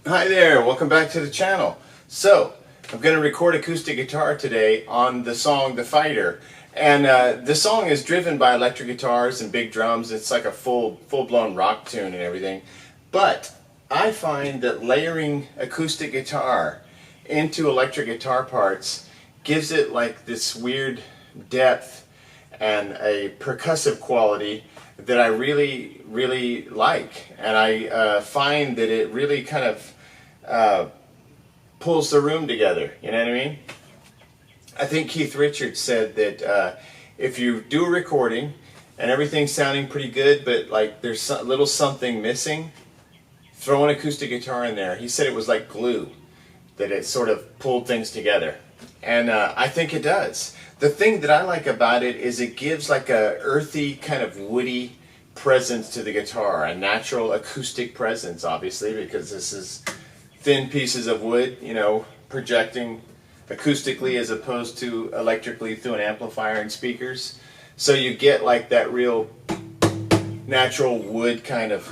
Hi there, welcome back to the channel. So, I'm going to record acoustic guitar today on the song The Fighter. And the song is driven by electric guitars and big drums. It's like a full-blown rock tune and everything. But I find that layering acoustic guitar into electric guitar parts gives it like this weird depth and a percussive quality that I really like. And I find that it really kind of pulls the room together, you know what I mean? I think Keith Richards said that if you do a recording and everything's sounding pretty good, but like there's a little something missing, throw an acoustic guitar in there. He said it was like glue, that it sort of pulled things together. And I think it does. The thing that I like about it is it gives like a earthy, kind of woody presence to the guitar, a natural acoustic presence, obviously, because this is thin pieces of wood, you know, projecting acoustically as opposed to electrically through an amplifier and speakers. So you get like that real natural wood kind of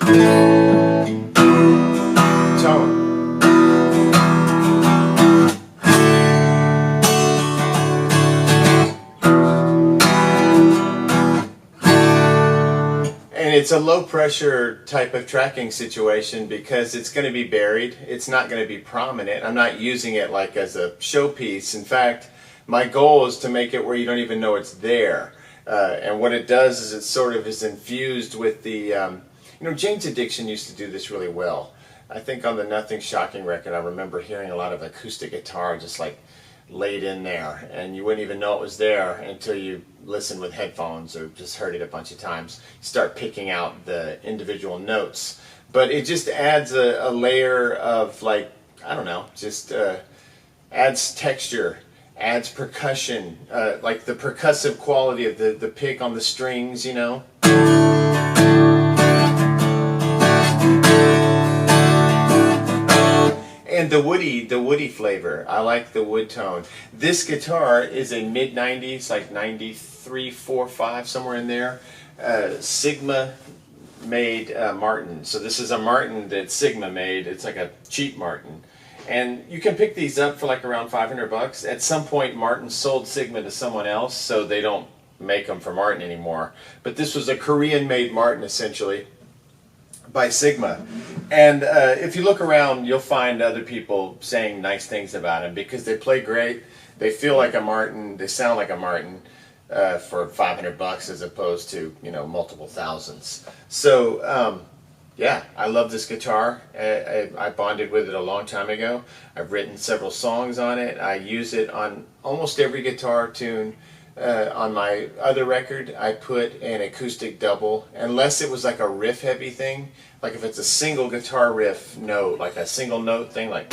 tone. And it's a low pressure type of tracking situation because it's going to be buried. It's not going to be prominent. I'm not using it like as a showpiece. In fact, my goal is to make it where you don't even know it's there. And what it does is it sort of is infused with the, you know, Jane's Addiction used to do this really well. I think on the Nothing Shocking record, I remember hearing a lot of acoustic guitar just like laid in there, and you wouldn't even know it was there until you listened with headphones or just heard it a bunch of times. You start picking out the individual notes, but it just adds a layer of, like, I don't know, just adds texture, adds percussion, like the percussive quality of the pick on the strings, you know. And the woody flavor. I like the wood tone. This guitar is a mid-90s, like 93, 4, 5, somewhere in there. Sigma made Martin. So this is a Martin that Sigma made. It's like a cheap Martin. And you can pick these up for like around $500. At some point, Martin sold Sigma to someone else, so they don't make them for Martin anymore. But this was a Korean-made Martin, essentially, by Sigma. And if you look around, you'll find other people saying nice things about him because they play great, they feel like a Martin, they sound like a Martin for $500 as opposed to, you know, multiple thousands. So yeah, I love this guitar. I bonded with it a long time ago. I've written several songs on it. I use it on almost every guitar tune. On my other record, I put an acoustic double, unless it was like a riff heavy thing, like if it's a single guitar riff note, like a single note thing, like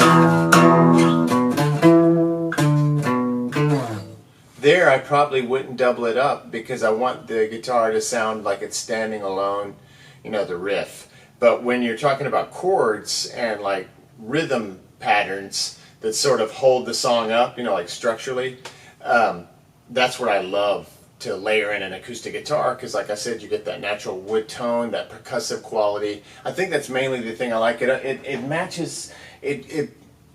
there, I probably wouldn't double it up because I want the guitar to sound like it's standing alone, you know, the riff. But when you're talking about chords and like rhythm patterns that sort of hold the song up, you know, like structurally, that's what I love to layer in an acoustic guitar because, like I said, you get that natural wood tone, that percussive quality. I think that's mainly the thing I like. It matches, it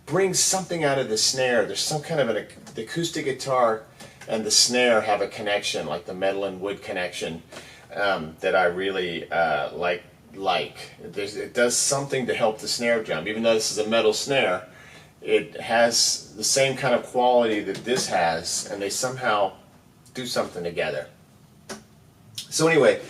brings something out of the snare. There's some kind of the acoustic guitar and the snare have a connection, like the metal and wood connection, that I really like. It does something to help the snare drum. Even though this is a metal snare, it has the same kind of quality that this has, and they somehow do something together. So anyway,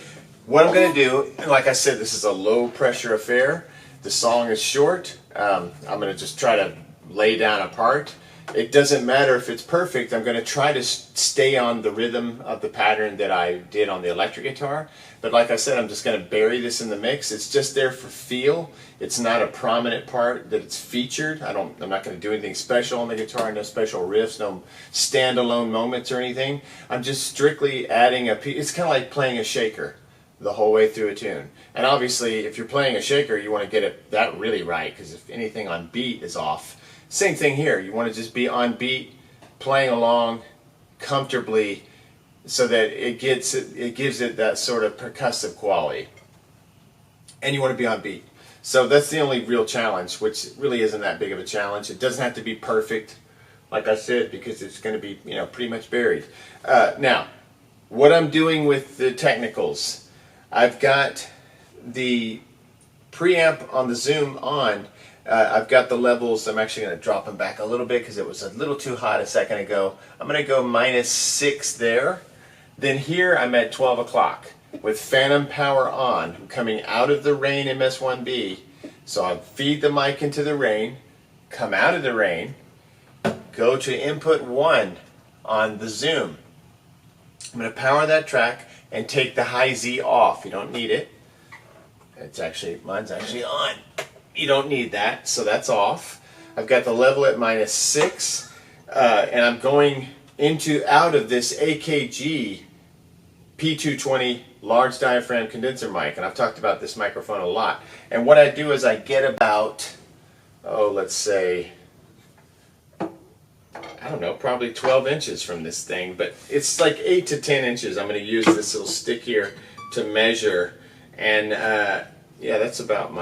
what I'm going to do, like I said, this is a low pressure affair. The song is short. I'm going to just try to lay down a part. It doesn't matter if it's perfect. I'm going to try to stay on the rhythm of the pattern that I did on the electric guitar. But like I said, I'm just going to bury this in the mix. It's just there for feel. It's not a prominent part that it's featured. I'm not going to do anything special on the guitar, no special riffs, no standalone moments or anything. I'm just strictly adding a piece. It's kind of like playing a shaker the whole way through a tune. And obviously, if you're playing a shaker, you want to get that really right, because if anything on beat is off. Same thing here. You want to just be on beat, playing along comfortably, so that it gives it that sort of percussive quality. And you want to be on beat. So that's the only real challenge, which really isn't that big of a challenge. It doesn't have to be perfect, like I said, because it's going to be, you know, pretty much buried. Now, what I'm doing with the technicals, I've got the preamp on the Zoom on. I've got the levels. I'm actually going to drop them back a little bit because it was a little too hot a second ago. I'm going to go -6 there. Then here I'm at 12 o'clock with phantom power on. I'm coming out of the rain MS1B. So I feed the mic into the rain, come out of the rain, go to input 1 on the Zoom. I'm going to power that track and take the high Z off. You don't need it. Mine's actually on. You don't need that, so that's off. I've got the level at -6, and I'm going out of this AKG P220 large diaphragm condenser mic, and I've talked about this microphone a lot. And what I do is I get about, let's say, I don't know, probably 12 inches from this thing, but it's like 8 to 10 inches. I'm going to use this little stick here to measure, and yeah, that's about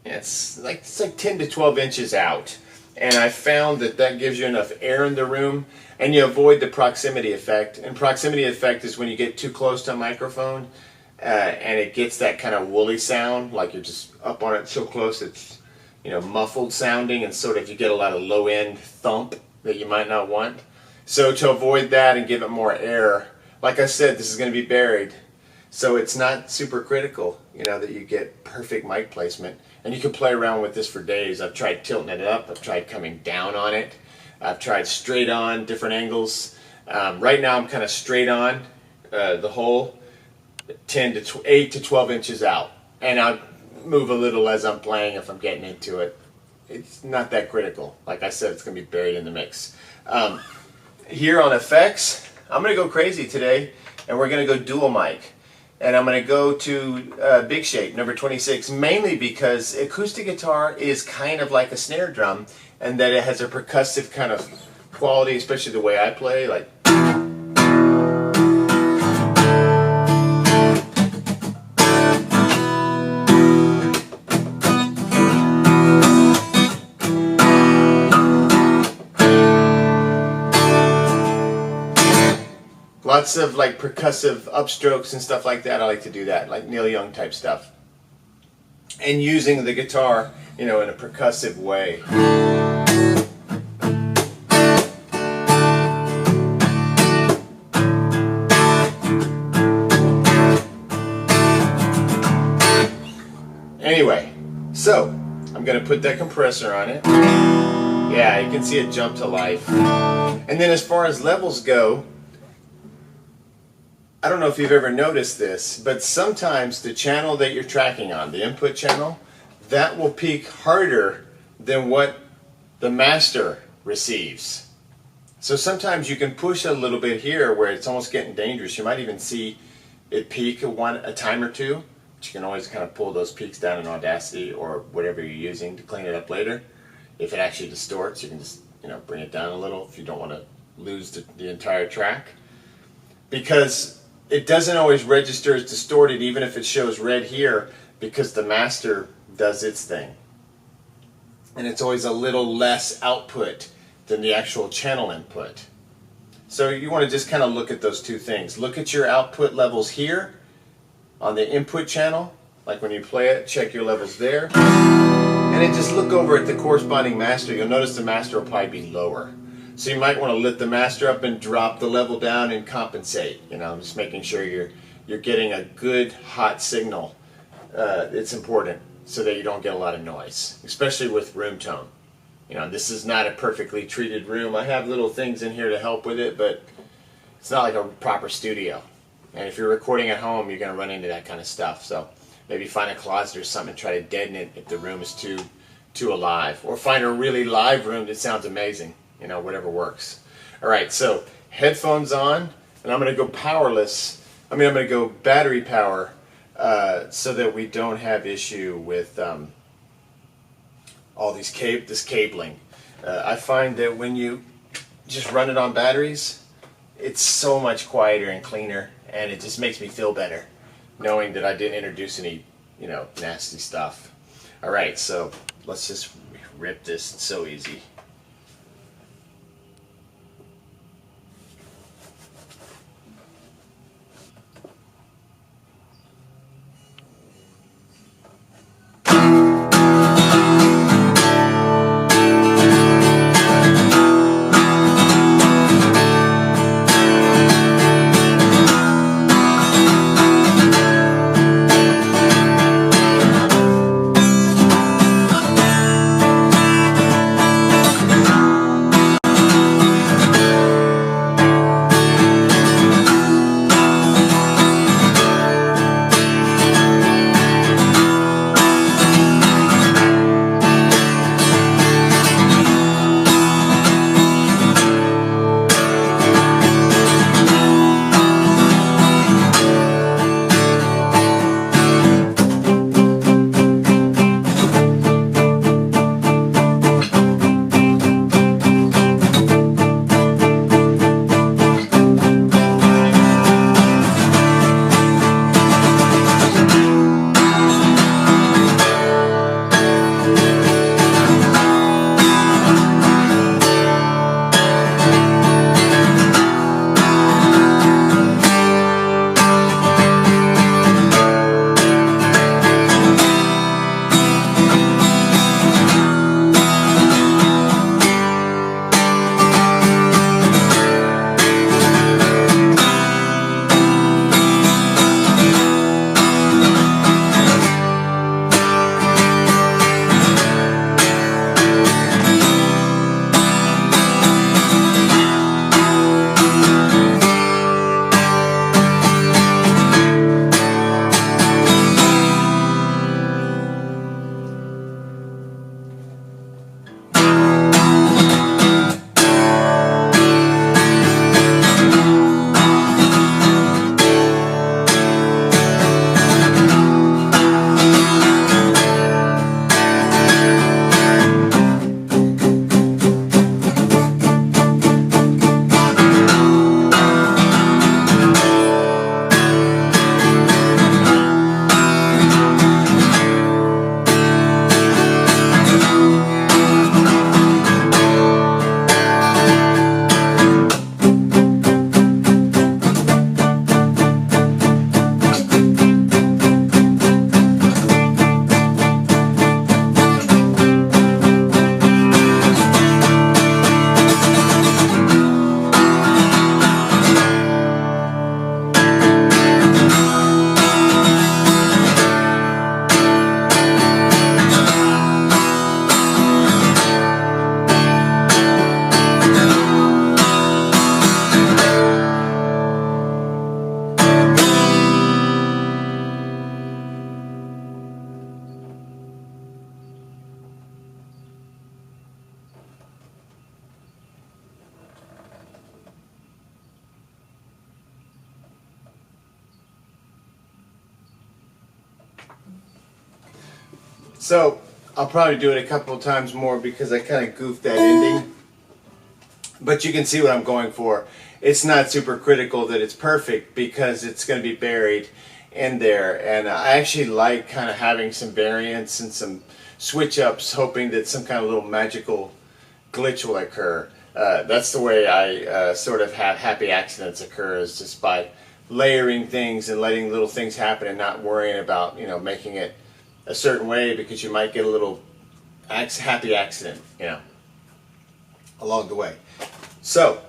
it's like 10 to 12 inches out. And I found that gives you enough air in the room, and you avoid the proximity effect. And proximity effect is when you get too close to a microphone, and it gets that kind of woolly sound, like you're just up on it so close it's, you know, muffled sounding, and sort of you get a lot of low end thump that you might not want. So to avoid that and give it more air, like I said, this is going to be buried, so it's not super critical, you know, that you get perfect mic placement. And you can play around with this for days. I've tried tilting it up. I've tried coming down on it. I've tried straight on, different angles. Right now I'm kind of straight on the hole, 8 to 12 inches out. And I move a little as I'm playing if I'm getting into it. It's not that critical. Like I said, it's going to be buried in the mix. Here on effects, I'm going to go crazy today, and we're going to go dual mic. And I'm going to go to Big Shape, number 26, mainly because acoustic guitar is kind of like a snare drum, and that it has a percussive kind of quality, especially the way I play, like. Lots of like percussive upstrokes and stuff like that. I like to do that, like Neil Young type stuff. And using the guitar, you know, in a percussive way. Anyway, so I'm going to put that compressor on it. Yeah, you can see it jump to life. And then as far as levels go, I don't know if you've ever noticed this, but sometimes the channel that you're tracking on, the input channel, that will peak harder than what the master receives. So sometimes you can push a little bit here where it's almost getting dangerous. You might even see it peak a time or two, but you can always kind of pull those peaks down in Audacity or whatever you're using to clean it up later. If it actually distorts, you can just, you know, bring it down a little if you don't want to lose the entire track. Because it doesn't always register as distorted even if it shows red here, because the master does its thing. And it's always a little less output than the actual channel input. So you want to just kind of look at those two things. Look at your output levels here on the input channel, like when you play it, check your levels there. And then just look over at the corresponding master. You'll notice the master will probably be lower. So you might want to lift the master up and drop the level down and compensate. You know, just making sure you're getting a good hot signal. It's important so that you don't get a lot of noise, especially with room tone. You know, this is not a perfectly treated room. I have little things in here to help with it, but it's not like a proper studio. And if you're recording at home, you're going to run into that kind of stuff. So maybe find a closet or something and try to deaden it if the room is too alive. Or find a really live room that sounds amazing. You know, whatever works. All right, so headphones on, and I'm going to go powerless. I'm going to go battery power so that we don't have issue with all this cabling. I find that when you just run it on batteries, it's so much quieter and cleaner, and it just makes me feel better knowing that I didn't introduce any, you know, nasty stuff. All right, so let's just rip this. It's so easy. So I'll probably do it a couple of times more because I kind of goofed that ending. But you can see what I'm going for. It's not super critical that it's perfect because it's going to be buried in there. And I actually like kind of having some variance and some switch ups, hoping that some kind of little magical glitch will occur. That's the way I sort of have happy accidents occur, is just by layering things and letting little things happen and not worrying about, making it a certain way, because you might get a little happy accident, along the way. So,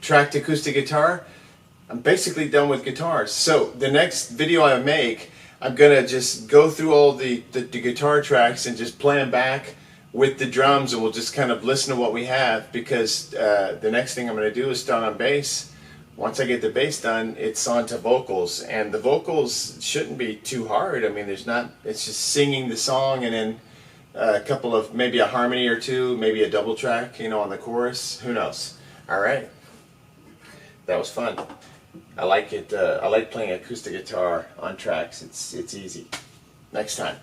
tracked acoustic guitar. I'm basically done with guitars. So the next video I make, I'm gonna just go through all the guitar tracks and just play them back with the drums, and we'll just kind of listen to what we have, because the next thing I'm gonna do is start on bass. Once I get the bass done, it's on to vocals, and the vocals shouldn't be too hard. I mean, it's just singing the song and then a couple of, maybe a harmony or two, maybe a double track, on the chorus. Who knows? All right. That was fun. I like it. I like playing acoustic guitar on tracks. It's easy. Next time.